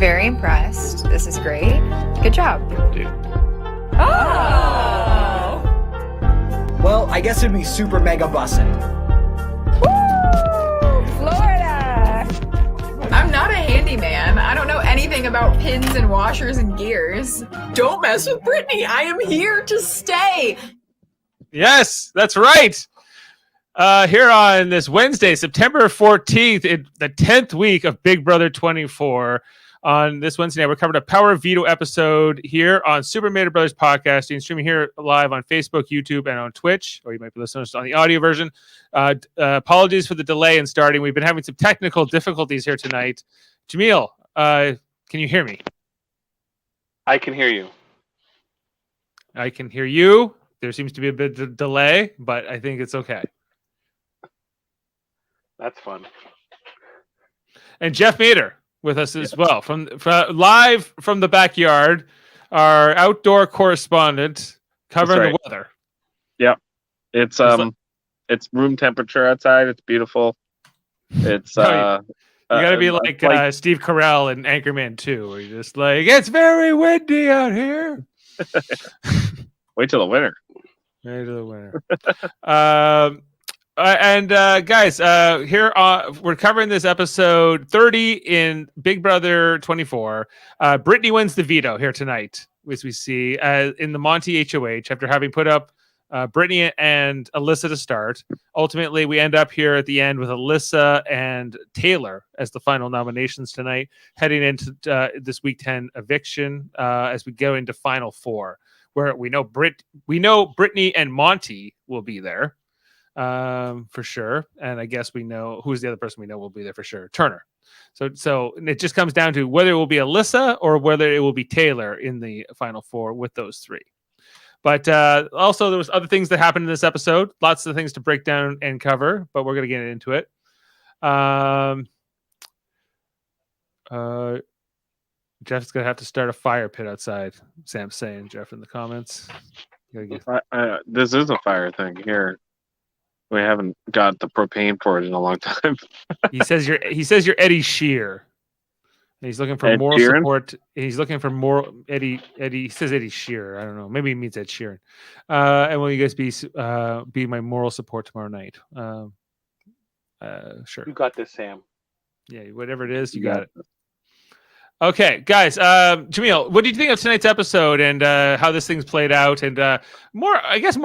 very impressed. This is great. Good job. Dude. Oh! Well, I guess it'd be super mega bussin'. Woo! Florida! I'm not a handyman. I don't know anything about pins and washers and gears. Don't mess with Brittany. I am here to stay. Yes, that's right. Here on this Wednesday, September 14th, the 10th week of Big Brother 24. On this Wednesday night, we're covering a Power of Veto episode here on Super Mader Brothers Podcasting, streaming here live on Facebook, YouTube, and on Twitch, or you might be listening on the audio version. Apologies for the delay in starting. We've been having some technical difficulties here tonight. Jaemeel, can you hear me? I can hear you. I can hear you. There seems to be a bit of delay, but I think it's okay. That's fun. And Jeff Mader with us as well, from live from the backyard, our outdoor correspondent covering the weather. Yep, it's room temperature outside. It's beautiful. It's you got to be like Steve Carell in Anchorman 2, where you're just like, it's very windy out here. Wait till the winter. Wait till the winter. Guys, here we're covering this episode 30 in Big Brother 24. Brittany wins the veto here tonight, as we see in the Monty HOH after having put up Brittany and Alyssa to start. Ultimately, we end up here at the end with Alyssa and Tellar as the final nominations tonight, heading into this week 10 eviction as we go into Final Four, where we know Brittany and Monty will be there. For sure, and I guess we know who's the other person we know will be there for sure, Turner. So it just comes down to whether it will be Alyssa or whether it will be Tellar in the Final Four with those three. But also there was other things that happened in this episode, lots of things to break down and cover, but we're gonna get into it. Jeff's gonna have to start a fire pit outside. Sam's saying, Jeff, in the comments. This is a fire thing here. We haven't got the propane for it in a long time. He says you're Eddie Shear. And he's looking for Ed moral Sheeran? support. He's looking for more Eddie. He says Eddie Shear. I don't know. Maybe he means Ed Sheeran. And will you guys be my moral support tomorrow night? Sure. You got this, Sam. Yeah, whatever it is, you got it. Okay, guys. Jaemeel, what did you think of tonight's episode and how this thing's played out? And more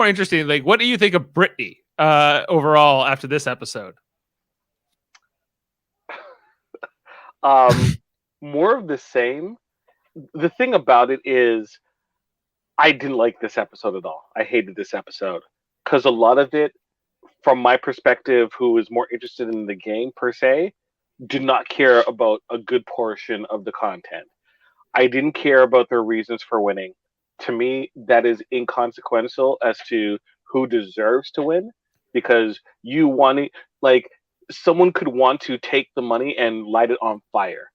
interesting, like, what do you think of Brittany overall after this episode? More of the same. The thing about it is I didn't like this episode at all. I hated this episode because a lot of it, from my perspective, who is more interested in the game per se, did not care about a good portion of the content. I didn't care about their reasons for winning. To me, that is inconsequential as to who deserves to win, because you want it, like, someone could want to take the money and light it on fire.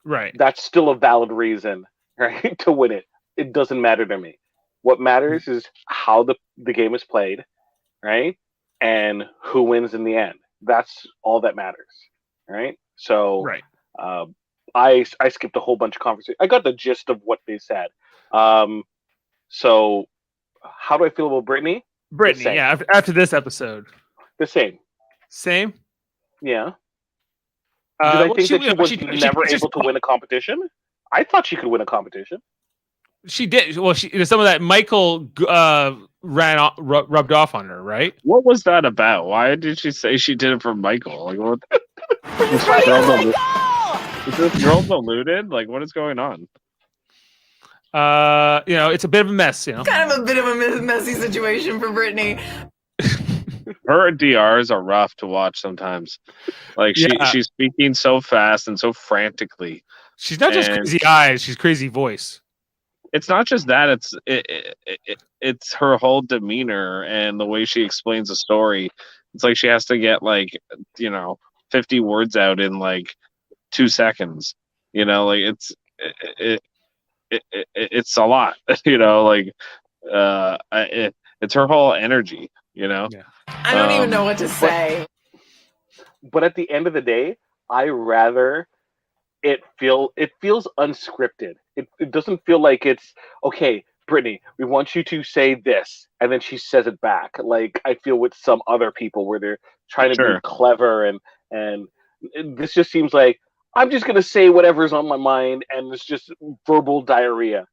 Right. That's still a valid reason, right, to win it. It doesn't matter to me. What matters is how the game is played, right, and who wins in the end. That's all that matters, right? So, right. I skipped a whole bunch of conversation. I got the gist of what they said. So, how do I feel about Brittany? Brittany, yeah. After this episode, the same. Same. Yeah. Did I think that she was never able to win win a competition? I thought she could win a competition. She did. Well, some of that Michael rubbed off on her, right? What was that about? Why did she say she did it for Michael? Like, what? Is this girl deluded? Like, what is going on? It's a bit of a mess. Kind of a bit of a messy situation for Brittany. Her DRs are rough to watch sometimes. Like, she's speaking so fast and so frantically. She's not just crazy eyes; she's crazy voice. It's not just that; it's her whole demeanor and the way she explains the story. It's like she has to get 50 words out in 2 seconds. Like it's a lot. It's her whole energy. Yeah. I don't even know what to say. But at the end of the day, I rather it feels unscripted. It doesn't feel like it's okay. Brittany, we want you to say this, and then she says it back. Like I feel with some other people where they're trying to be Sure. clever, and this just seems like I'm just gonna say whatever's on my mind, and it's just verbal diarrhea.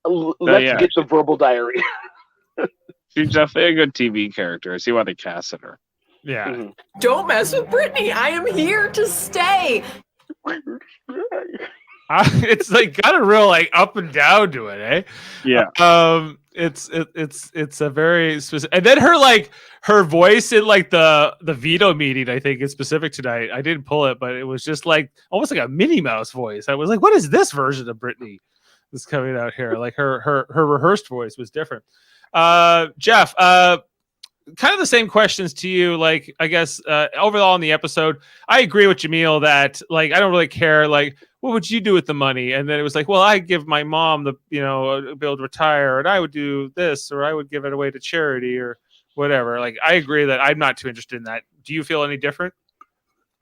Let's yeah. get the verbal diarrhea. She's definitely a good TV character. I see why they casted her. Yeah. Mhm. Don't mess with Brittany. I am here to stay. It's like got a real like up and down to it, eh? Yeah. It's a very specific, and then her voice in like the veto meeting, I think is specific tonight. I didn't pull it, but it was just like almost like a Minnie Mouse voice. I was like, what is this version of Brittany that's coming out here? Like her rehearsed voice was different. Jeff, kind of the same questions to you. Like, I guess overall in the episode, I agree with Jaemeel that like I don't really care. Like, what would you do with the money? And then it was like, well, I give my mom the be able to retire, and I would do this, or I would give it away to charity, or whatever. Like, I agree that I'm not too interested in that. Do you feel any different?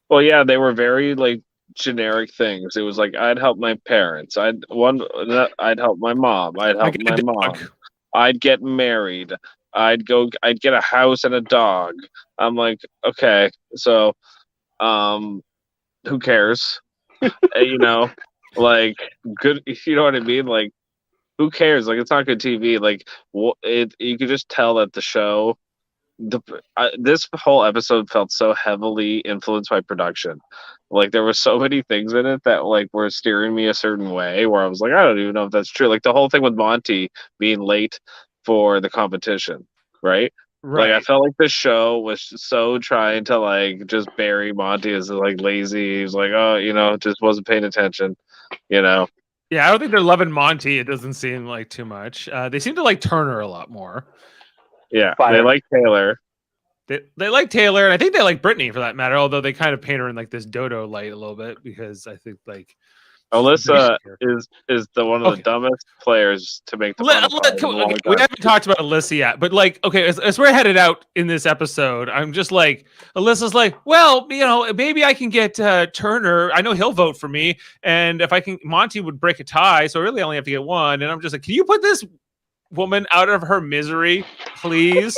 Well, yeah, they were very like generic things. It was like I'd help my parents. I'd help my mom. I'd help get my a dog. mom. I'd get married. I'd get a house and a dog. I'm like, okay, so who cares? Like good, you know what I mean? Like who cares? Like it's not good TV. Like you could just tell that the show this whole episode felt so heavily influenced by production. Like there were so many things in it that like were steering me a certain way where I was like, I don't even know if that's true. Like the whole thing with Monty being late for the competition, right? Like I felt like the show was so trying to like just bury Monty as like lazy. He was like, oh, just wasn't paying attention, Yeah, I don't think they're loving Monty. It doesn't seem like too much. They seem to like Turner a lot more. Yeah, Fire. they like Taylor. They like Taylor, and I think they like Brittany for that matter. Although they kind of paint her in like this dodo light a little bit because I think like Alyssa is the one of the dumbest players to make the we haven't talked about Alyssa yet, but like, okay, as we're headed out in this episode, I'm just like, Alyssa's like, well, maybe I can get Turner. I know he'll vote for me, and if I can, Monty would break a tie, so I really only have to get one. And I'm just like, can you put this woman out of her misery, please?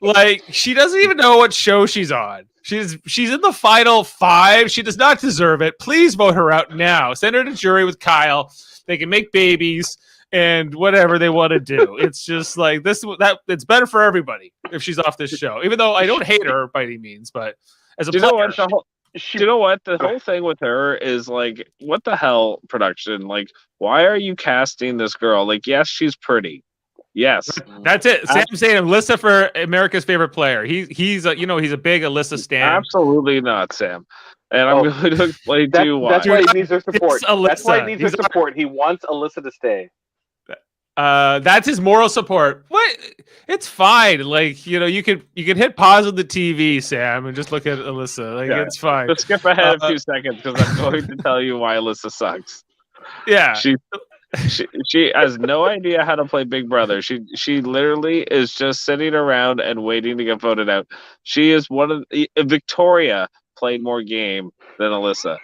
Like, she doesn't even know what show she's on. She's in the final 5. She does not deserve it. Please vote her out now. Send her to jury with Kyle. They can make babies and whatever they want to do. It's just like it's better for everybody if she's off this show. Even though I don't hate her by any means, but as a player, you know what? The whole thing with her is like, what the hell, production? Like, why are you casting this girl? Like, yes, she's pretty. Yes, that's it. Sam's saying Alyssa for America's favorite player. He's a big Alyssa stan. Absolutely not, Sam. And I'm going to explain to you why. That's why he needs her support. That's why he needs her support. He wants Alyssa to stay. That's his moral support. What? It's fine. Like, you could hit pause on the TV, Sam, and just look at Alyssa. Like, it's fine. Just skip ahead a few seconds because I'm going to tell you why Alyssa sucks. Yeah. She has no idea how to play Big Brother. She literally is just sitting around and waiting to get voted out. She is Victoria played more game than Alyssa.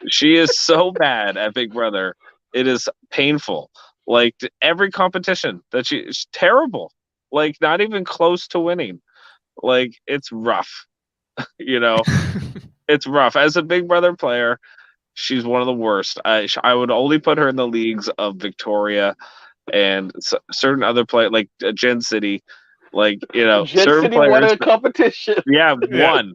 She is so bad at Big Brother. It is painful. Like every competition that she's terrible. Like not even close to winning. Like it's rough. It's rough. As a Big Brother player, she's one of the worst. I would only put her in the leagues of Victoria and certain other players like Gen City, like Gen certain City players won a competition. Yeah, one.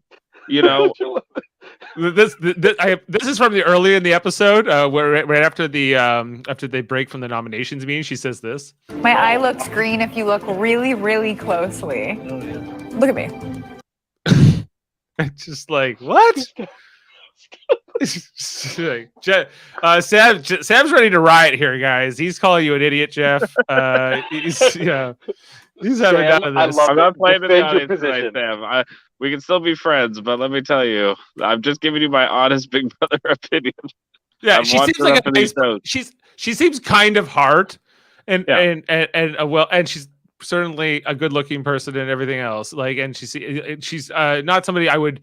This is from the early in the episode where right after they break from the nominations meeting, she says this. My eye looks green if you look really, really closely. Look at me. It's just like, what? Sam's ready to riot here, guys. He's calling you an idiot, Jeff. He's having none of this. I'm not playing it out tonight, Sam. We can still be friends, but let me tell you, I'm just giving you my honest Big Brother opinion. Yeah, she seems like a nice, she seems kind of hard, and she's certainly a good-looking person and everything else. Like, and she's not somebody I would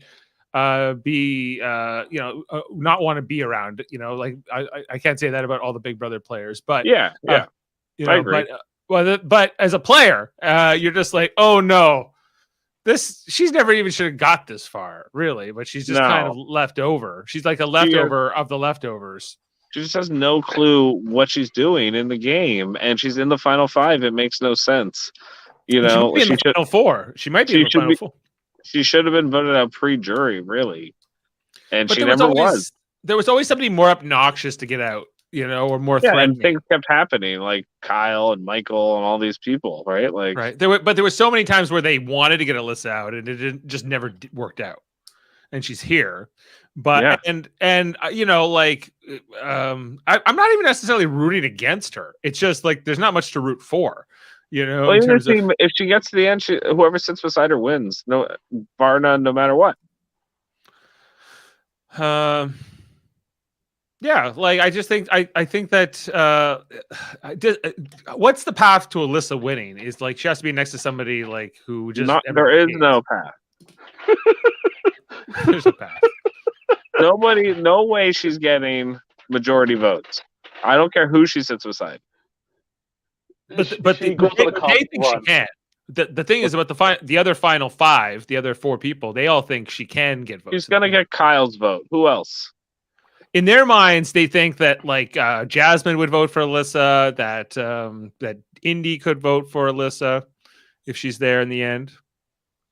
be not want to be around. Like I can't say that about all the Big Brother players, but Yeah. I agree. But as a player, you're just like, oh no, she's never even should have got this far, really. But she's just kind of left over. She's like a leftover of the leftovers. She just has no clue what she's doing in the game, and she's in the final 5. It makes no sense. She might be in the final 4. She might be in the final 4. She should have been voted out pre-jury, really, and but she never was. There was always somebody more obnoxious to get out, or more threatening. And things kept happening, like Kyle and Michael and all these people, right? Like, right. There were so many times where they wanted to get Alyssa out, and it just never worked out. And she's here, but I'm not even necessarily rooting against her. It's just like there's not much to root for. If she gets to the end, whoever sits beside her wins. No, bar none, no matter what. Yeah, like I just think I think that what's the path to Alyssa winning is like she has to be next to somebody like who just there is no path. There's a path. No way she's getting majority votes. I don't care who she sits beside. But they think she can. The thing is about the other final 5, the other 4 people, they all think she can get votes. She's gonna get Kyle's vote. Who else? In their minds, they think that like Jasmine would vote for Alyssa, that Indy could vote for Alyssa if she's there in the end.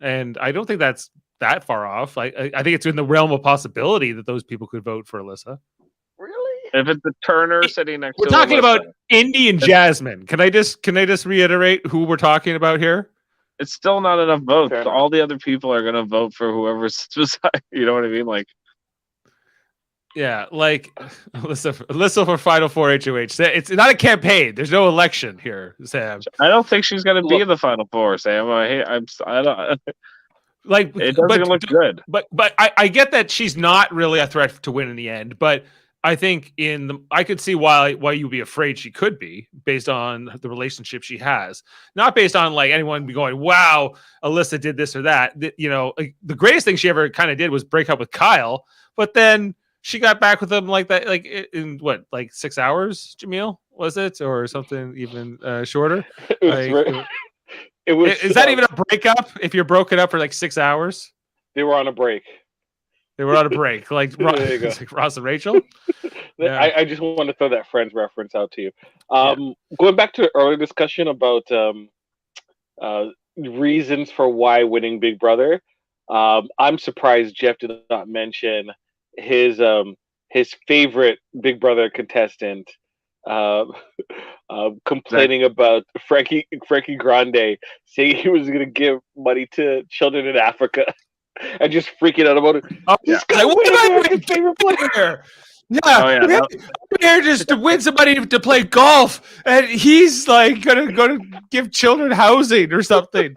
And I don't think that's that far off. I think it's in the realm of possibility that those people could vote for Alyssa. If it's a Turner sitting next to We're talking about Indy and Jasmine. Can I just reiterate who we're talking about here? It's still not enough votes. All the other people are going to vote for whoever sits beside. You know what I mean? Like, yeah, like Alyssa for Final 4 HOH. It's not a campaign. There's no election here, Sam. I don't think she's going to be in the Final 4, Sam. I don't. Like it doesn't look good. But I get that she's not really a threat to win in the end, but I think I could see why you'd be afraid she could be based on the relationship she has, not based on like anyone be going, wow, Alyssa did this or that. Like, the greatest thing she ever kind of did was break up with Kyle, but then she got back with him like that, like in what, like 6 hours, Jaemeel, was it, or something even shorter? It was. Is that even a breakup if you're broken up for like 6 hours? They were on a break. They were on a break, like, like Ross and Rachel. Yeah. I just want to throw that Friends reference out to you. Going back to an earlier discussion about reasons for why winning Big Brother, I'm surprised Jeff did not mention his favorite Big Brother contestant complaining about Frankie Grande, saying he was going to give money to children in Africa. And just freaking out about it. This guy, what about my favorite player? Yeah, we're here just to win somebody to play golf, and he's like gonna give children housing or something.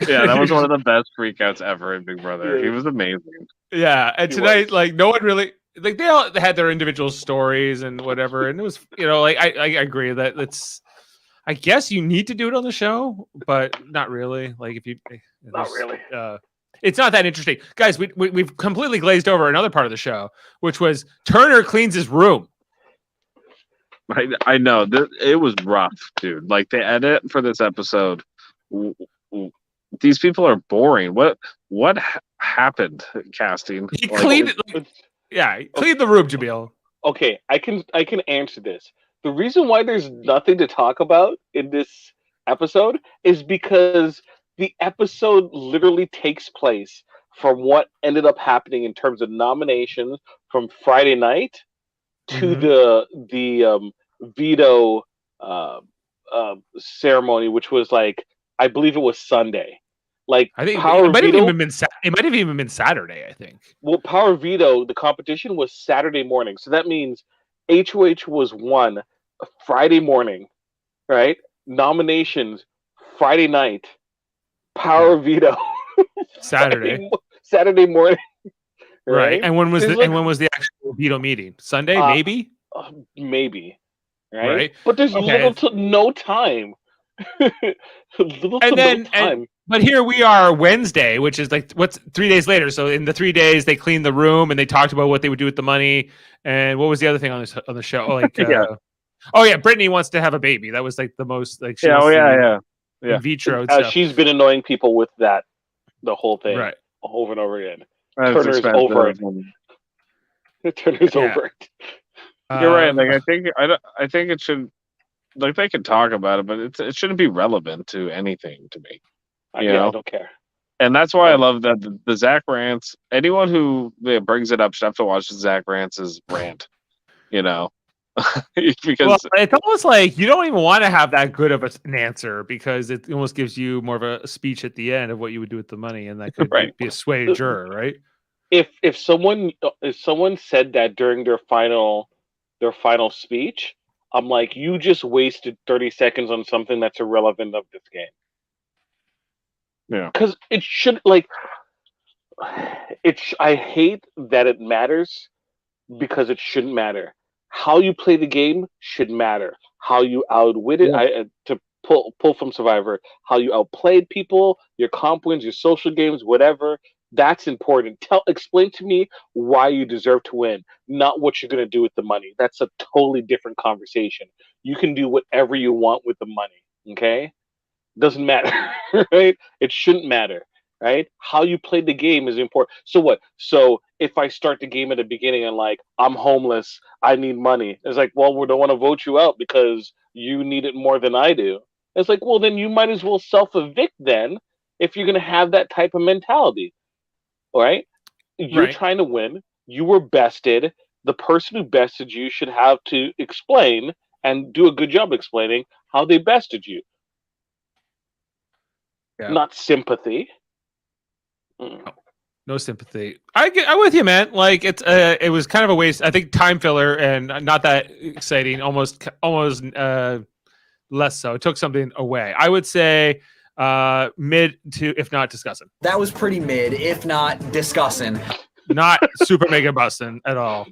Yeah, that was one of the best freakouts ever in Big Brother. Yeah. He was amazing. Yeah, and tonight, like, no one really, like, they all had their individual stories and whatever, and it was, like, I agree that it's. I guess you need to do it on the show, but not really. Like, if you not really. It's not that interesting. Guys, we've completely glazed over another part of the show, which was Turner cleans his room. I know. It was rough, dude. Like, the edit for this episode, these people are boring. What happened, casting? He cleaned it. Yeah, he cleaned the room, Jaemeel. Okay, I can answer this. The reason why there's nothing to talk about in this episode is because the episode literally takes place from what ended up happening in terms of nominations from Friday night to the veto ceremony, which was like, I believe it was Sunday. Like, I think it might have even been Saturday. I think. Well, Power Veto, the competition was Saturday morning, so that means HOH was won Friday morning, right? Nominations Friday night. Power Veto Saturday morning, right? And when was the actual veto meeting? Sunday, maybe, right? But there's little to no time. And But here we are Wednesday, which is like what's 3 days later. So in the 3 days, they cleaned the room and they talked about what they would do with the money. And what was the other thing on the show? Like, oh yeah, Brittany wants to have a baby. That was like the most like she Yeah, wants to yeah. in vitro and stuff. She's been annoying people with that the whole thing, Right, over and over again. That's Turner's expensive. over it. Turner's Yeah. over it. You're right. Like I think it should. Like they can talk about it, but it shouldn't be relevant to anything to me. I know? don't care. And that's why I love that the Zach rants. Anyone who brings it up should have to watch Zach Rance's rant. Because it's almost like you don't even want to have that good of an answer because it almost gives you more of a speech at the end of what you would do with the money, and that could be a sway juror, right? If someone said that during their final speech, I'm like, you just wasted 30 seconds on something that's irrelevant of this game. Yeah, because it should I hate that it matters because it shouldn't matter. How you play the game should matter. How you outwit it, to pull from Survivor, how you outplayed people, your comp wins, your social games, whatever. That's important. Explain to me why you deserve to win, not what you're going to do with the money. That's a totally different conversation. You can do whatever you want with the money, okay? Doesn't matter, right? It shouldn't matter, right? How you play the game is important. So what? So if I start the game at the beginning and like, I'm homeless, I need money. It's like, well, we don't want to vote you out because you need it more than I do. It's like, well, then you might as well self-evict then if you're going to have that type of mentality. All right? You're trying to win. You were bested. The person who bested you should have to explain and do a good job explaining how they bested you. Yeah. Not sympathy. No sympathy. I'm with you, man. Like it was kind of a waste. I think time filler and not that exciting. Almost less so. It took something away. I would say mid to, if not discussing. That was pretty mid, if not discussing. Not super mega busting at all.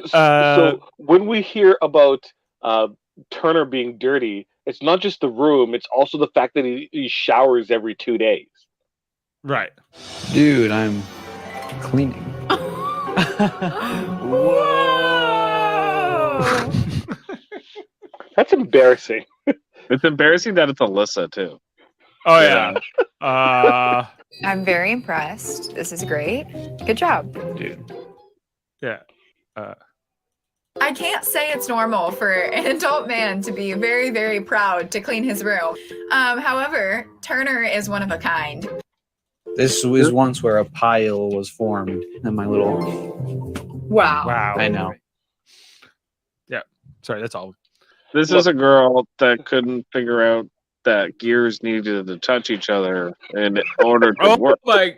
So when we hear about Turner being dirty, it's not just the room, it's also the fact that he showers every 2 days. Right. Dude, I'm cleaning. Whoa! That's embarrassing. It's embarrassing that it's Alyssa, too. Oh, yeah. I'm very impressed. This is great. Good job. Dude. Yeah. I can't say it's normal for an adult man to be very, very proud to clean his room. However, Turner is one of a kind. This was once where a pile was formed in my little... Wow. I know. Yeah. Sorry, that's all. This is a girl that couldn't figure out that gears needed to touch each other in order to work. Okay,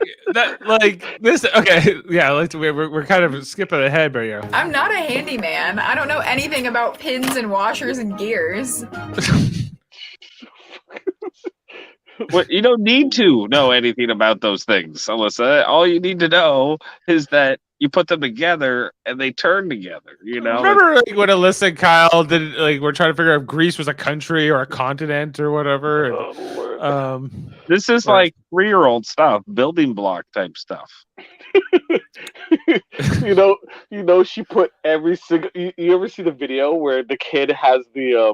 yeah, we're kind of skipping ahead, but yeah. I'm not a handyman. I don't know anything about pins and washers and gears. Well, you don't need to know anything about those things, Alyssa. All you need to know is that you put them together and they turn together. Remember when Alyssa and Kyle did we're trying to figure out if Greece was a country or a continent or whatever. This is like 3-year-old stuff, building block type stuff. She put every single. You ever see the video where the kid has the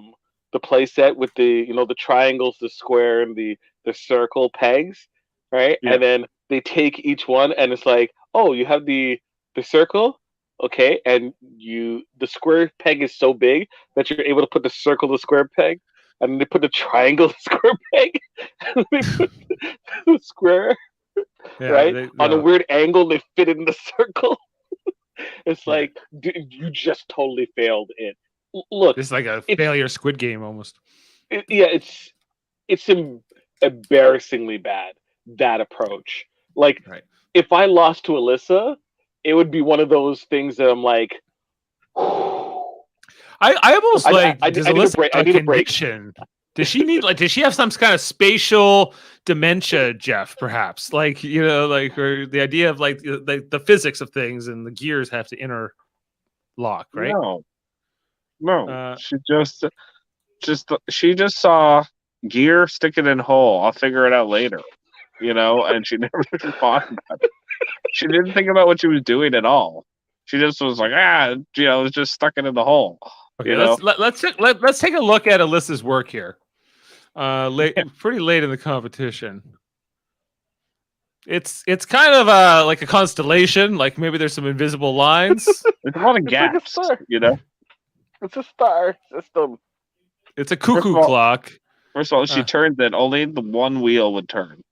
play set with the the triangles, the square, and the circle pegs, right? Yeah. And then they take each one, and it's like, oh, you have the circle, okay, and the square peg is so big that you're able to put the circle, the square peg, and then they put the triangle, the square peg, and they put the square, right, on a weird angle. They fit in the circle. It's like, dude, you just totally failed it. Look, it's like a failure Squid Game almost. It's embarrassingly bad, that approach. Like, if I lost to Alyssa, it would be one of those things that I'm like, I almost I need a break. I need a break. Does she need does she have some kind of spatial dementia, Jeff, perhaps? Or the idea of the physics of things and the gears have to interlock, right? No. She just saw gear, stick it in hole. I'll figure it out later. and she never thought about it. She didn't think about what she was doing at all. She just was like, was just stuck it in the hole. Okay, let's take a look at Alyssa's work here. Pretty late in the competition. It's kind of like a constellation. Like maybe there's some invisible lines. There's a lot of gaps. Like it's a star system. It's a cuckoo clock. First of all, she turns it. Only the one wheel would turn.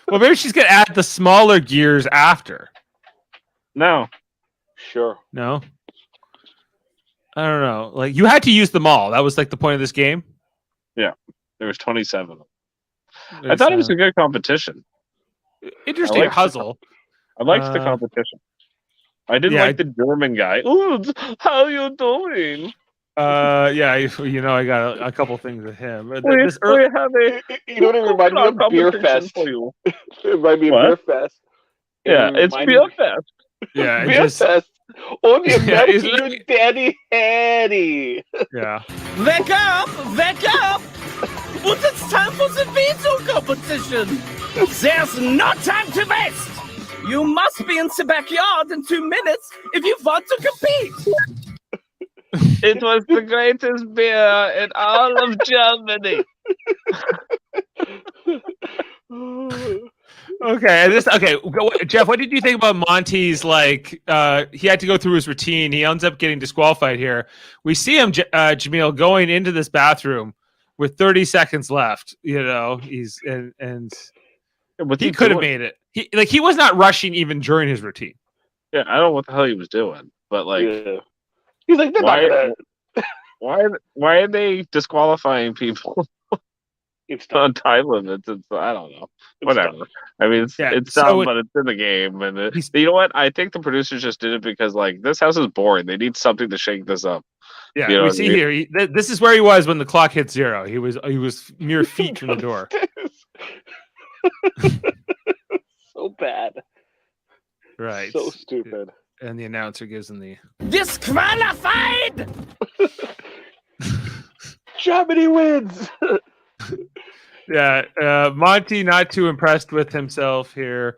Well, maybe she's gonna add the smaller gears after. No. Sure. No. I don't know. Like you had to use them all. That was like the point of this game. Yeah, there was 27 of them. I thought it was a good competition. Interesting puzzle. I liked the competition. I didn't like the German guy. Oh, how are you doing? I got a couple things with him. You know what it reminded me of? Beer Fest. It reminded me of Beer Fest. Yeah, it's Beer Fest. Yeah, Beer Fest. Only American Daddy Hattie. Yeah. Wake up! Wake up! But it's time for the veto competition! There's no time to waste! You must be in the backyard in 2 minutes if you want to compete! It was the greatest beer in all of Germany. Okay, Jeff, what did you think about Monty's, he had to go through his routine. He ends up getting disqualified here. We see him, Jaemeel, going into this bathroom with 30 seconds left. He could have made it. He was not rushing even during his routine. Yeah, I don't know what the hell he was doing, but he's like, why are they disqualifying people on time limits? I don't know. Whatever. I mean, it's dumb, but it's in the game. And you know what? I think the producers just did it because this house is boring. They need something to shake this up. Yeah, we see here. This is where he was when the clock hit 0. He was mere feet from the door. So bad. Right. So stupid. And the announcer gives him the disqualified. Germany wins. Yeah, Monty not too impressed with himself here,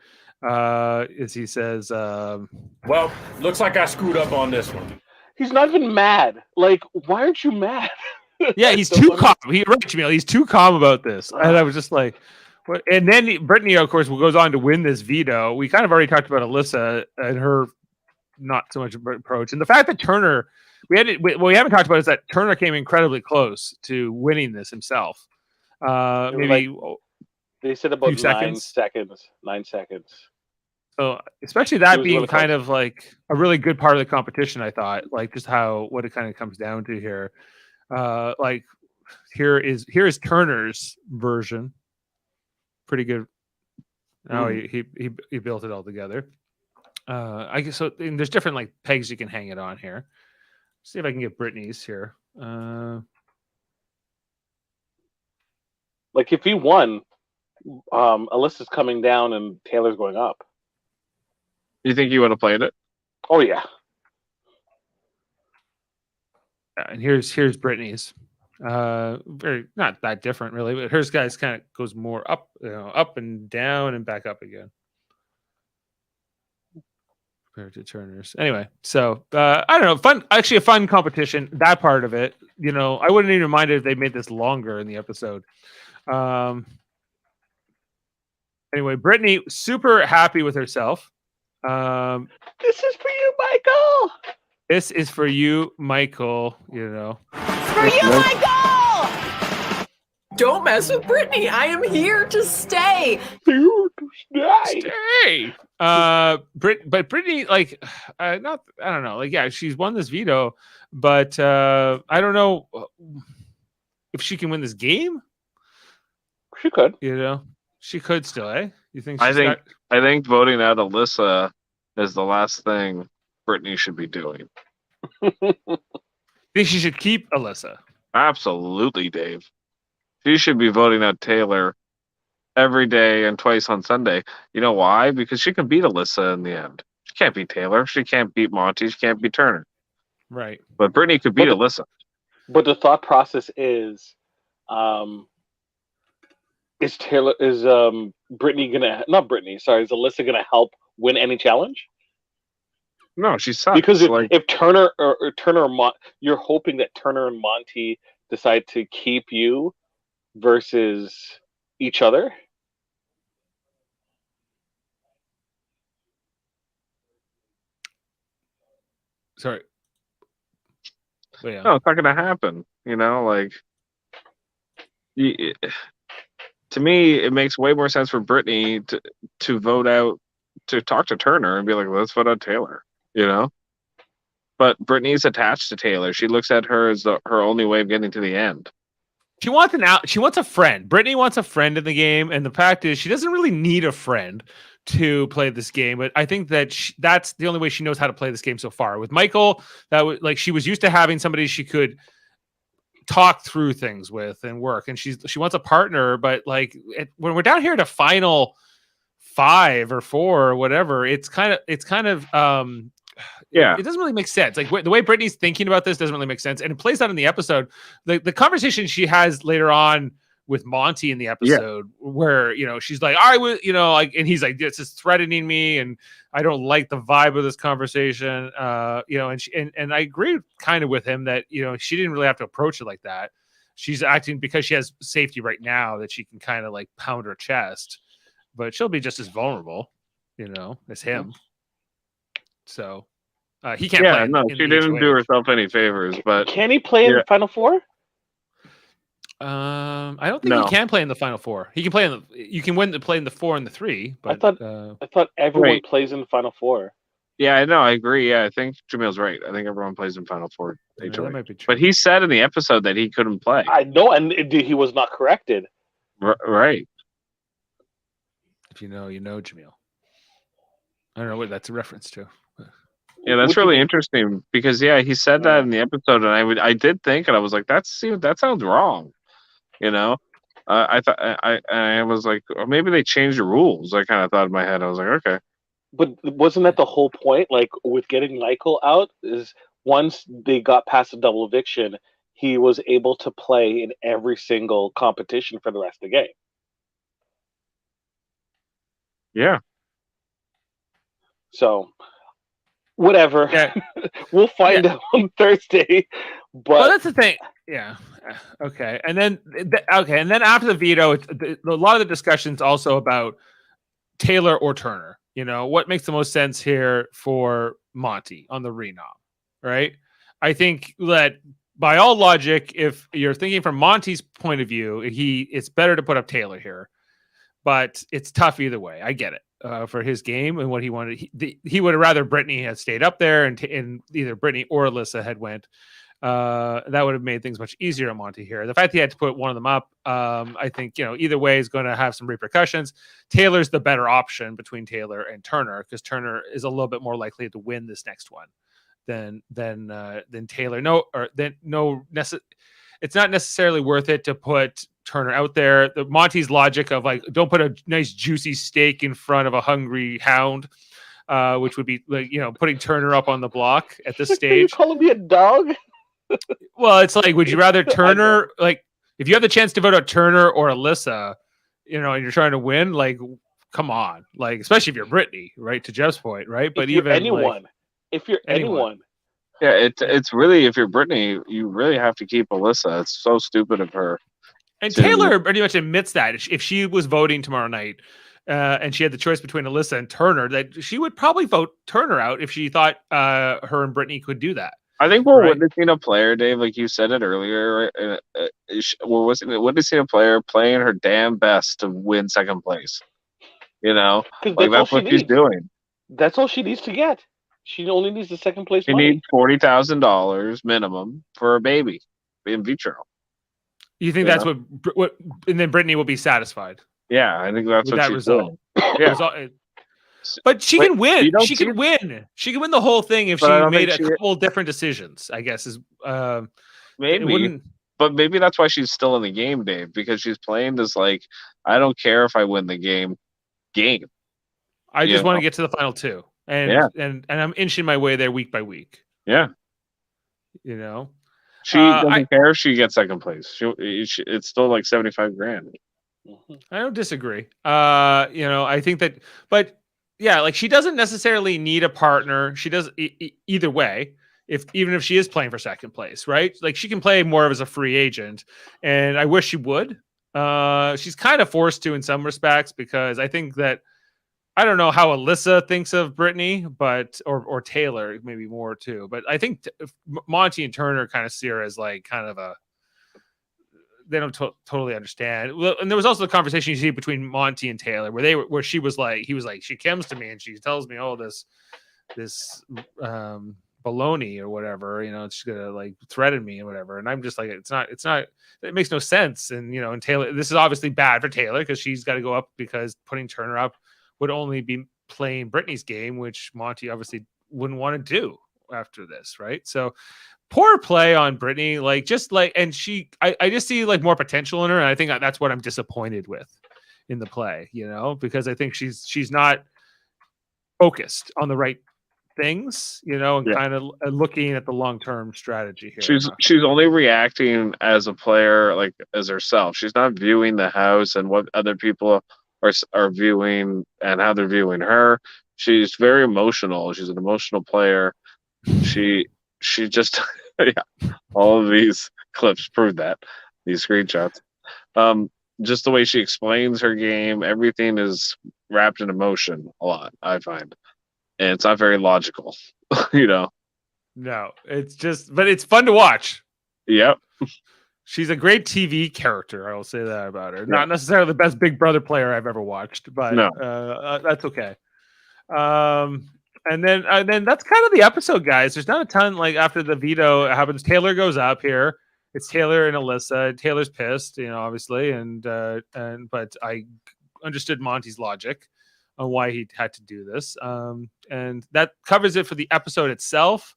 as he says. Well, looks like I screwed up on this one. He's not even mad. Why aren't you mad? Yeah, he's too calm. He's too calm about this, and I was just like, "What?" And then Brittany, of course, goes on to win this veto. We kind of already talked about Alyssa and her not so much approach, and the fact that Turner, we haven't talked about is that Turner came incredibly close to winning this himself. Maybe they said about 9 seconds. So especially that being kind of like a really good part of the competition, I thought, just what it kind of comes down to here. Here is Turner's version. Pretty good. Oh, he built it all together. I guess so. And there's different pegs you can hang it on here. See if I can get Brittany's here. If he won, Alyssa's coming down and Taylor's going up. You think you would have played it? Oh yeah. And here's Brittany's. Very not that different really, but hers guys kind of goes more up, up and down and back up again. Compared to Turner's. Anyway, so I don't know. A fun competition. That part of it, I wouldn't even mind it if they made this longer in the episode. Anyway, Brittany super happy with herself. This is for you, Michael. This is for you, Michael. For you, Michael. Don't mess with Brittany. I am here to stay. Stay. But Brittany, I don't know. She's won this veto, but I don't know if she can win this game. She could. She could still, eh? You think? I think voting out Alyssa is the last thing Brittany should be doing. Think she should keep Alyssa? Absolutely, Dave. She should be voting out Taylor every day and twice on Sunday. You know why? Because she can beat Alyssa in the end. She can't beat Taylor. She can't beat Monty. She can't beat Turner. Right. But Brittany could beat Alyssa. But the thought process is, Is Brittany gonna not Brittany? Sorry, is Alyssa gonna help win any challenge? No, she sucks. Because like if Turner or Turner or you're hoping that Turner and Monty decide to keep you versus each other. Sorry. But yeah. no, it's not gonna happen. You know, like to me, it makes way more sense for Brittany to vote out to talk to Turner and be like, let's vote out Taylor. You know. But Brittany's attached to Taylor. She looks at her as her only way of getting to the end. She wants She wants a friend. Brittany wants a friend in the game, and the fact is, she doesn't really need a friend to play this game. But I think that that's the only way she knows how to play this game so far. With Michael, that was like she was used to having somebody she could talk through things with and work. And she wants a partner, but like when we're down here to final 5 or 4 or whatever, it's kind of yeah, it doesn't really make sense. Like the way Brittany's thinking about this doesn't really make sense, and it plays out in the episode. The conversation she has later on with Monty in the episode, where she's like, "I was," like, and he's like, "This is threatening me, and I don't like the vibe of this conversation." And I agree kind of with him that she didn't really have to approach it like that. She's acting because she has safety right now that she can kind of like pound her chest, but she'll be just as vulnerable, as him. So. He can't play. No, she didn't do herself any favors. But can he play in the Final Four? I don't think he can play in the Final Four. He can play you can play in the 4 and the 3. But I thought everyone plays in the Final Four. Yeah, I know. I agree. Yeah, I think Jameel's right. I think everyone plays in Final Four. That might be true. But he said in the episode that he couldn't play. I know, and he was not corrected. Right. If you know, Jameel. I don't know what that's a reference to. Yeah, that's really interesting because he said that in the episode, and I did think, and I was like, that sounds wrong, I thought I was like, or maybe they changed the rules. I kind of thought in my head, I was like, okay, but wasn't that the whole point? Like with getting Michael out, is once they got past the double eviction, he was able to play in every single competition for the rest of the game. Yeah. So. Whatever. Yeah. We'll find out on Thursday. But that's the thing. Yeah. Okay. And then after the veto, a lot of the discussions also about Taylor or Turner. What makes the most sense here for Monty on the renom, right? I think that by all logic, if you're thinking from Monty's point of view, it's better to put up Taylor here. But it's tough either way. I get it. For his game and what he wanted, he would have rather Brittany had stayed up there and either Brittany or Alyssa had went. That would have made things much easier on Monty here. The fact that he had to put one of them up, I think either way is going to have some repercussions. Taylor's the better option between Taylor and Turner because Turner is a little bit more likely to win this next one than Taylor. It's not necessarily worth it to put Turner out there. The Monty's logic of like, don't put a nice juicy steak in front of a hungry hound, which would be like, putting Turner up on the block at this stage. You calling me a dog? Well, it's like, would you rather Turner, like if you have the chance to vote out Turner or Alyssa, and you're trying to win, like, come on, like, especially if you're Brittany, right? To Jeff's point, right? But even anyone. Yeah, it's really, if you're Brittany, you really have to keep Alyssa. It's so stupid of her. And Taylor pretty much admits that if she was voting tomorrow night and she had the choice between Alyssa and Turner, that she would probably vote Turner out if she thought her and Brittany could do that. I think we're witnessing a player, Dave, like you said it earlier. We're witnessing a player playing her damn best to win second place. That's what she's doing. That's all she needs to get. She only needs the second place. She needs $40,000 minimum for a baby in vitro. You think that's what, and then Brittany will be satisfied. Yeah, I think that's what she's result. Doing. Yeah. But she can win. She can win. She can win the whole thing if she made a couple different decisions, I guess. Maybe. But maybe that's why she's still in the game, Dave, because she's playing this like, I don't care if I win the game. I just want to get to the final 2. And I'm inching my way there week by week. Yeah. She doesn't care if she gets second place. It's still like $75,000. I don't disagree. I think that, but yeah, like she doesn't necessarily need a partner. She does either way. Even if she is playing for second place, right? Like she can play more of as a free agent, and I wish she would. She's kind of forced to in some respects because I think that I don't know how Alyssa thinks of Brittany, but or Taylor maybe more too. But I think Monty and Turner kind of see her as like kind of a they don't totally understand. Well, and there was also the conversation you see between Monty and Taylor where he was like she comes to me and she tells me this baloney or whatever, she's gonna like threaten me or whatever, and I'm just like it's not it makes no sense. And and Taylor, this is obviously bad for Taylor because she's got to go up because putting Turner up would only be playing Brittany's game, which Monty obviously wouldn't want to do after this, right? So poor play on Brittany, like and I just see like more potential in her, and I think that's what I'm disappointed with in the play, because I think she's not focused on the right things, and kind of looking at the long-term strategy here. She's only reacting as a player, like as herself. She's not viewing the house and what other people are viewing and how they're viewing her. She's very emotional. She's an emotional player. She just all of these clips prove that, these screenshots. Just the way she explains her game, everything is wrapped in emotion a lot, I find. And it's not very logical, No, it's just, but it's fun to watch. Yep. She's a great TV character. I will say that about her. Yeah. Not necessarily the best Big Brother player I've ever watched, but that's okay. And then that's kind of the episode, guys. There's not a ton like after the veto happens. Taylor goes up here. It's Taylor and Alyssa. Taylor's pissed, obviously, but I understood Monty's logic on why he had to do this. And that covers it for the episode itself.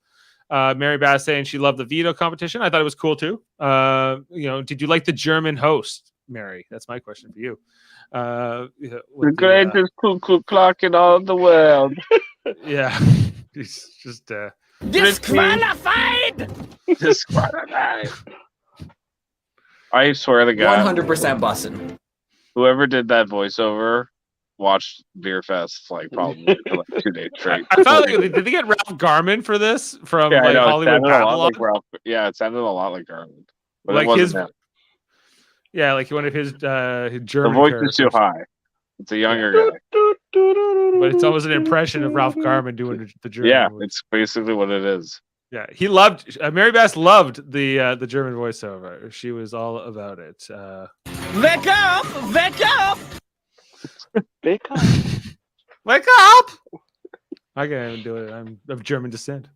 Mary Bass saying she loved the veto competition. I thought it was cool too. Did you like the German host, Mary? That's my question for you. The greatest cuckoo clock in all the world. Yeah. He's just disqualified. Disqualified. I swear to God, 100% bussin'. Whoever did that voiceover watched Beer Fest probably for 2 days straight. I thought did they get Ralph Garman for this from Hollywood Babylon? It sounded a lot like Garman, but like it wasn't him. Yeah, like one of his German. The voice is too high. It's a younger guy, but it's almost an impression of Ralph Garman doing the German. Yeah, it's basically what it is. Yeah, he loved Mary Bass loved the German voiceover. She was all about it. Wake up! Wake up! Wake up! Wake up! I can't even do it. I'm of German descent.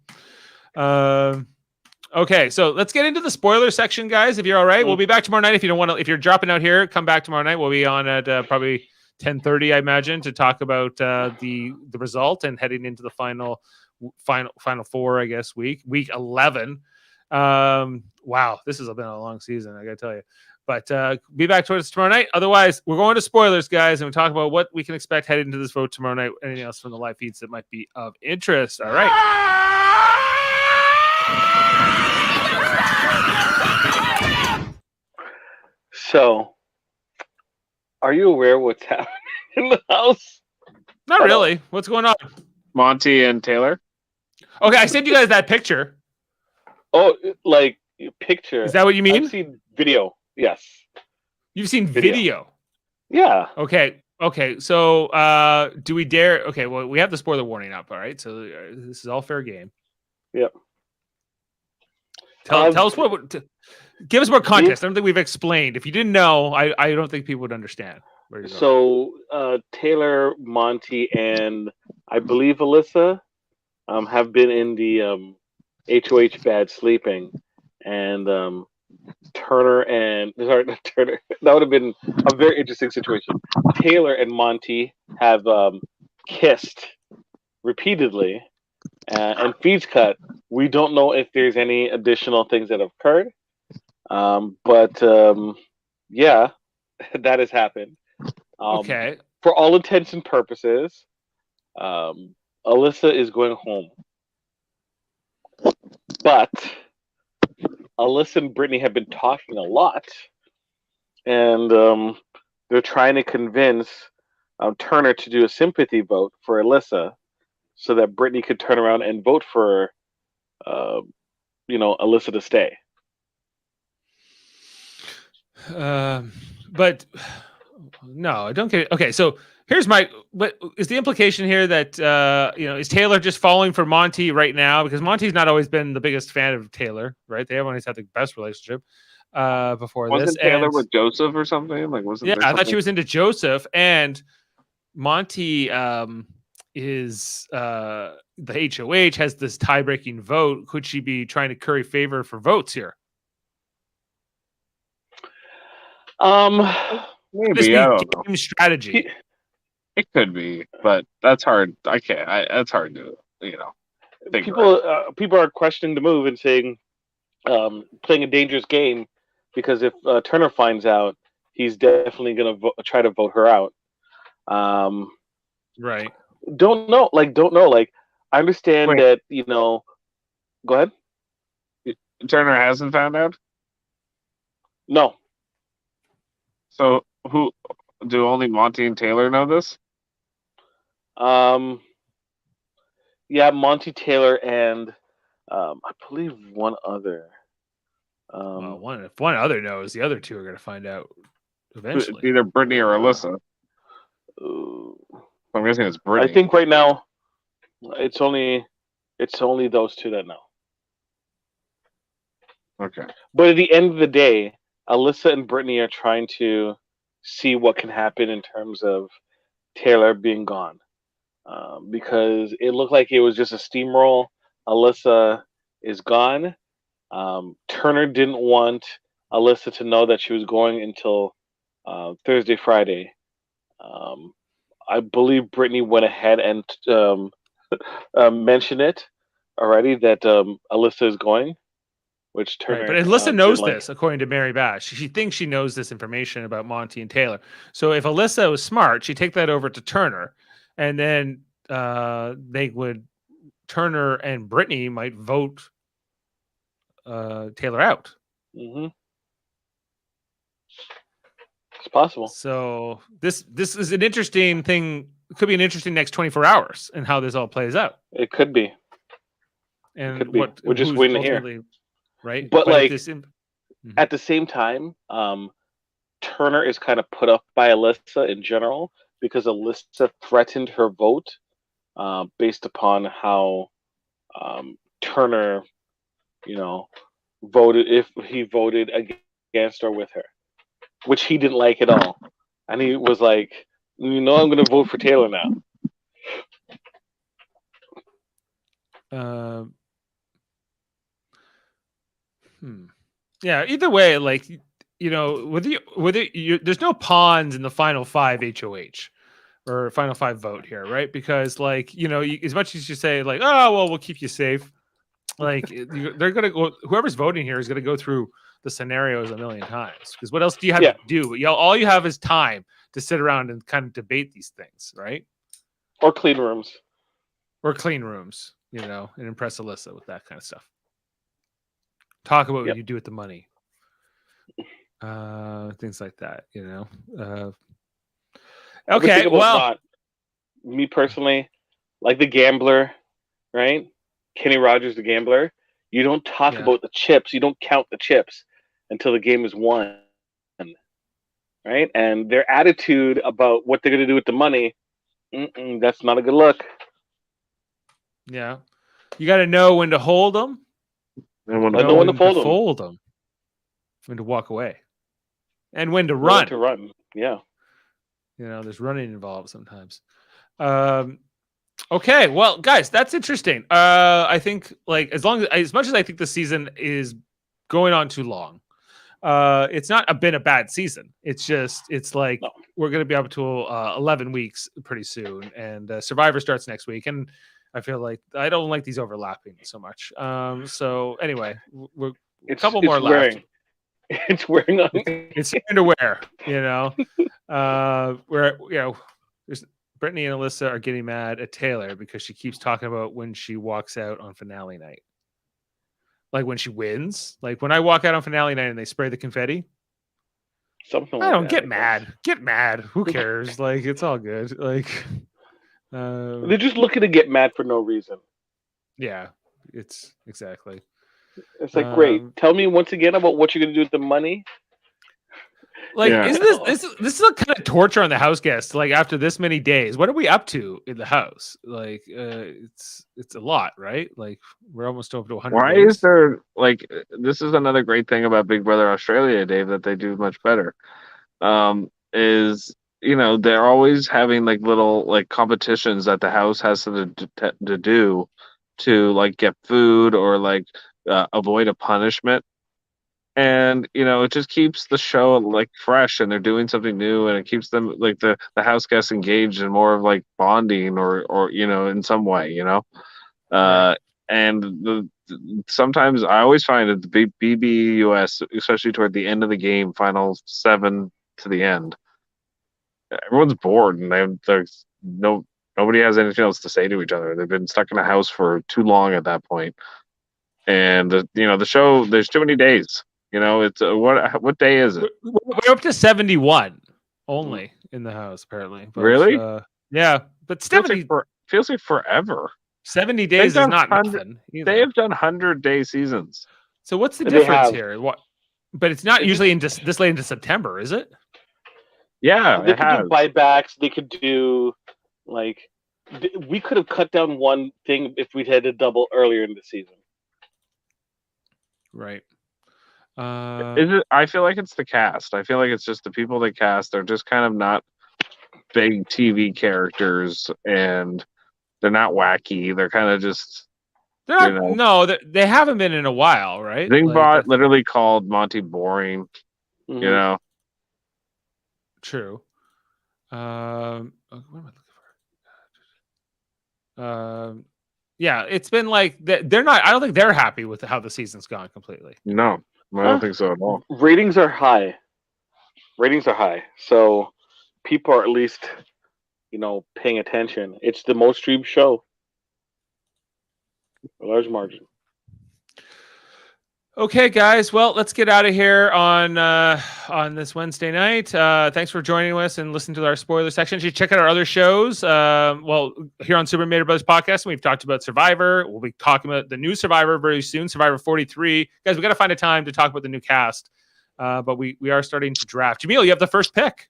Okay, so let's get into the spoiler section, guys. If you're all right, we'll be back tomorrow night. If you don't want to, if you're dropping out here, come back tomorrow night. We'll be on at probably 10:30, I imagine, to talk about the result and heading into the final four, I guess, week 11. Wow, this has been a long season, I gotta tell you. But be back to us tomorrow night. Otherwise, we're going to spoilers, guys, and we talk about what we can expect heading into this vote tomorrow night. Anything else from the live feeds that might be of interest? All right. So, are you aware of what's happening in the house? Not really. What's going on? Monty and Taylor. Okay, I sent you guys that picture. Oh, like picture. Is that what you mean? I've seen video. Yes. You've seen video? Yeah. Okay. So, do we dare? Okay. Well, we have the spoiler warning up. All right. So this is all fair game. Yep. Tell us give us more context. I don't think we've explained. If you didn't know, I don't think people would understand. So Taylor, Monty, and I believe Alyssa have been in the HOH bad sleeping, and Turner that would have been a very interesting situation. Taylor and Monty have kissed repeatedly, and feeds cut. We don't know if there's any additional things that have occurred, but yeah, that has happened. Okay. For all intents and purposes, Alyssa is going home, but Alyssa and Brittany have been talking a lot, and they're trying to convince Turner to do a sympathy vote for Alyssa, so that Brittany could turn around and vote for, Alyssa to stay. But no, I don't get it. Okay, so here's what is the implication here that is Taylor just falling for Monty right now, because Monty's not always been the biggest fan of Taylor, right? They haven't always had the best relationship before this. Wasn't Taylor with Joseph or something? Like, wasn't there I thought something? she was into Joseph, and Monty is the HOH has this tie-breaking vote. Could she be trying to curry favor for votes here? Maybe, I don't know. Game strategy. It could be, but that's hard. I can't. That's hard to think People are questioning the move and saying playing a dangerous game, because if Turner finds out, he's definitely going to try to vote her out. Right. Don't know. I understand that. Go ahead. Turner hasn't found out. No. So who do only Monty and Taylor know this? Yeah, Monty, Taylor, and I believe one other. If one other knows, the other two are going to find out eventually. Either Brittany or Alyssa. I'm guessing it's Brittany. I think right now it's only those two that know. Okay. But at the end of the day, Alyssa and Brittany are trying to see what can happen in terms of Taylor being gone. Because it looked like it was just a steamroll. Alyssa is gone. Turner didn't want Alyssa to know that she was going until Thursday, Friday. I believe Brittany went ahead and mentioned it already, that Alyssa is going, which Turner. Right, but Alyssa knows didn't this, according to Mary Bash. She thinks she knows this information about Monty and Taylor. So if Alyssa was smart, she'd take that over to Turner, and then Turner and Brittany might vote Taylor out. Mm-hmm. It's possible. So this is an interesting thing. It could be an interesting next 24 hours and how this all plays out. It could be. And it could be. We're just waiting to hear. Right? But at the same time, Turner is kind of put up by Alyssa in general, because Alyssa threatened her vote based upon how Turner, voted, if he voted against or with her, which he didn't like at all. And he was like, I'm going to vote for Taylor now. Yeah, either way, there's no pawns in the final five HOH or final five vote here, right? Because as much as you say we'll keep you safe, they're gonna go. Whoever's voting here is gonna go through the scenarios a million times. Because what else do you have to do? All you have is time to sit around and kind of debate these things, right? Or clean rooms, and impress Alyssa with that kind of stuff. Talk about what you do with the money. Things like that, Okay, well, me personally, like the gambler, right? Kenny Rogers, the gambler. You don't talk about the chips. You don't count the chips until the game is won, right? And their attitude about what they're going to do with the money, that's not a good look. Yeah, you got to know when to hold them. And when to fold them, when to walk away, and when to run. Yeah. There's running involved sometimes. Okay, well, guys, that's interesting. I think as much as I think the season is going on too long, it's not been a bad season. It's just we're going to be up to 11 weeks pretty soon, and Survivor starts next week, and I feel like I don't like these overlapping so much. So anyway, we're a couple more left. It's wearing on. It's starting to wear, where there's Brittany and Alyssa are getting mad at Taylor because she keeps talking about when she walks out on finale night. Like when she wins, like when I walk out on finale night and they spray the confetti. Something I like don't that, get I mad. guess. Get mad. Who cares? Like it's all good. Like, They're just looking to get mad for no reason. yeah, it's exactly. It's like, great. Tell me once again about what you're gonna do with the money. Like, Yeah. is this is a kind of torture on the house guests? Like after this many days, what are we up to in the house? Like, it's a lot, right? Like we're almost over to 100 Why days. is there like this is another great thing about Big Brother Australia, Dave, that they do much better. Is they're always having like little like competitions that the house has to do to like get food or like avoid a punishment. And it just keeps the show like fresh and they're doing something new and it keeps them like the house guests engaged in more of like bonding or in some way. Right. And sometimes I always find that the BBUS, especially toward the end of the game, final 7 to the end, everyone's bored and there's nobody has anything else to say to each other. They've been stuck in a house for too long at that point. And the show, there's too many days. It's what day is it? We're up to 71 only in the house apparently. But, Really? Yeah, but 70 feels like forever. 70 days is not nothing. They have done 100-day seasons. So what's the They difference have. here? What? But it's not usually in this late into September, is it? Yeah, They it could has. do buybacks. They could do like we could have cut down one thing if we'd had a double earlier in the season. Right. Is it? I feel like it's the cast. I feel like it's just the people they cast. They're just kind of not big TV characters, and they're not wacky. They're kind of just. They're not, no, they haven't been in a while, right? Zingbot literally called Monty boring. Mhm. True. What am I looking for? Yeah, it's been like they're not. I don't think they're happy with how the season's gone completely. No, I don't think so at all. Ratings are high. So people are at least, paying attention. It's the most streamed show. A large margin. Okay, guys. Well, let's get out of here on this Wednesday night. Thanks for joining us and listening to our spoiler section. You should check out our other shows. Here on Super Mader Brothers Podcast, we've talked about Survivor. We'll be talking about the new Survivor very soon, Survivor 43. Guys, we got to find a time to talk about the new cast. But we are starting to draft. Jaemeel, you have the first pick.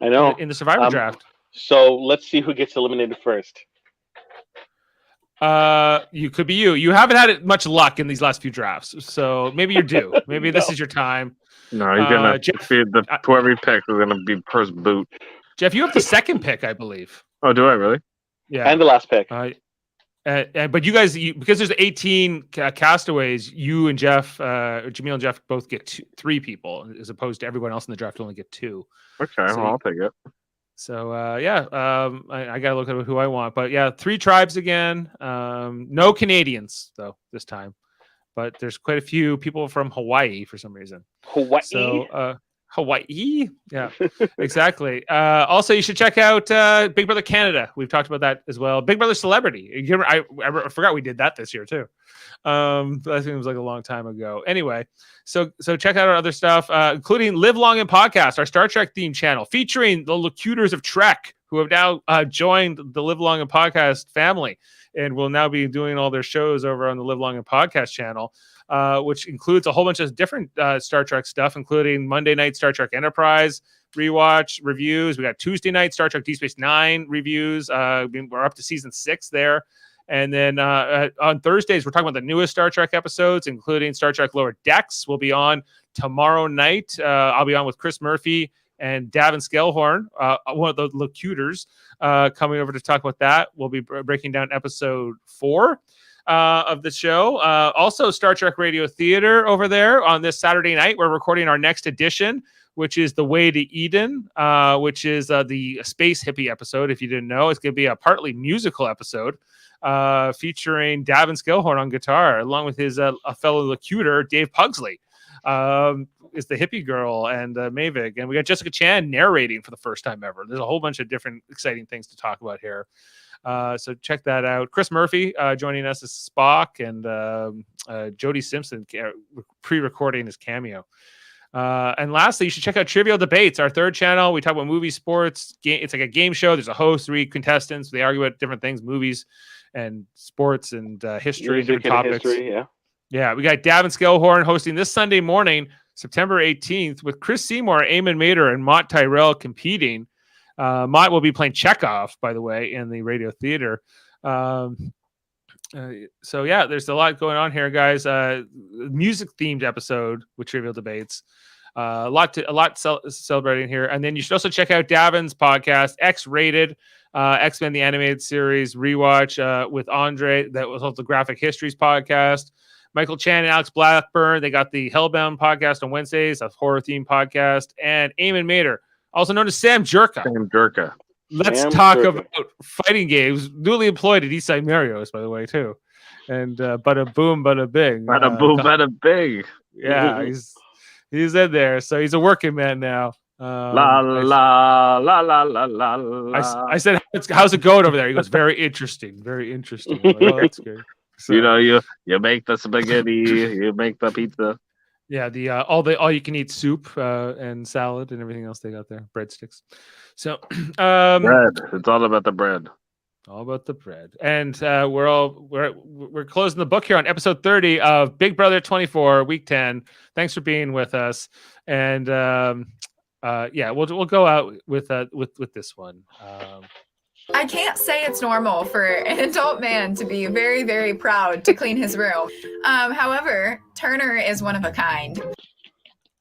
I know. In the Survivor draft. So let's see who gets eliminated first. You could be you. You haven't had much luck in these last few drafts, so maybe you're due. Maybe this is your time. No, you're gonna Jeff, whoever you pick is gonna be first boot. Jeff, you have the second pick, I believe. Oh, do I really? Yeah, and the last pick. But you guys, because there's 18 castaways, you and Jeff, Jaemeel and Jeff both get 3 people, as opposed to everyone else in the draft only get 2. Okay, well, I'll take it. So I gotta look at who I want, but yeah, 3 tribes again. No Canadians though this time, but there's quite a few people from Hawaii for some reason. Hawaii. So Hawaii, yeah, exactly. Also, you should check out Big Brother Canada. We've talked about that as well. Big Brother Celebrity. I forgot we did that this year too. I think it was like a long time ago. Anyway, so check out our other stuff, including Live Long and Podcast, our Star Trek themed channel featuring the locutors of Trek, who have now joined the Live Long and Podcast family, and will now be doing all their shows over on the Live Long and Podcast channel. Which includes a whole bunch of different Star Trek stuff, including Monday night Star Trek Enterprise rewatch reviews. We got Tuesday night Star Trek Deep Space Nine reviews. We're up to season 6 there. And then on Thursdays, we're talking about the newest Star Trek episodes, including Star Trek Lower Decks. We'll be on tomorrow night. I'll be on with Chris Murphy and Davan Skelhorn, one of the locutors, coming over to talk about that. We'll be breaking down episode 4 of the show. Also, Star Trek Radio Theater over there on this Saturday night. We're recording our next edition, which is The Way to Eden, which is the space hippie episode. If you didn't know, it's going to be a partly musical episode featuring Davan Skelhorn on guitar, along with his a fellow locutor, Dave Pugsley, is the hippie girl, and Mavic. And we got Jessica Chan narrating for the first time ever. There's a whole bunch of different exciting things to talk about here. So check that out. Chris Murphy joining us as Spock, and Jody Simpson pre-recording his cameo. And lastly, you should check out Trivial Debates, our third channel. We talk about movie, sports. It's like a game show. There's a host, 3 contestants. They argue about different things, movies and sports and history, Music different and topics. history, yeah. Yeah, we got Davan Skelhorn hosting this Sunday morning, September 18th, with Chris Seymour, Eamon Mader, and Mott Tyrell competing. Mott will be playing Chekhov, by the way, in the Radio Theater. So yeah, there's a lot going on here, guys. Music themed episode with Trivial Debates. A lot celebrating here, and then you should also check out Davan's podcast, X-Rated, X-Men the Animated Series rewatch with Andre. That was also the Graphic Histories podcast. Michael Chan and Alex Blackburn. They got the Hellbound podcast on Wednesdays, a horror themed podcast, and Eamon Mader, also known as Sam Jerka. Sam Jerka. Let's Sam talk Jerka. about fighting games. Newly employed at Eastside Mario's, by the way, too. And bada boom, bada bing. Bada boom, bada big. Yeah, he's in there. So he's a working man now. La la la la la la la. I said, how's it going over there? He goes, very interesting, very interesting. I'm like, oh, that's good. So, You make the spaghetti, you make the pizza. yeah, the all you can eat soup and salad and everything else they got there, breadsticks. So Bread. It's all about the bread. all about the bread. And we're closing the book here on episode 30 of Big Brother 24, week 10. Thanks for being with us. And yeah, we'll go out with this one. I can't say it's normal for an adult man to be very, very proud to clean his room. However, Turner is one of a kind.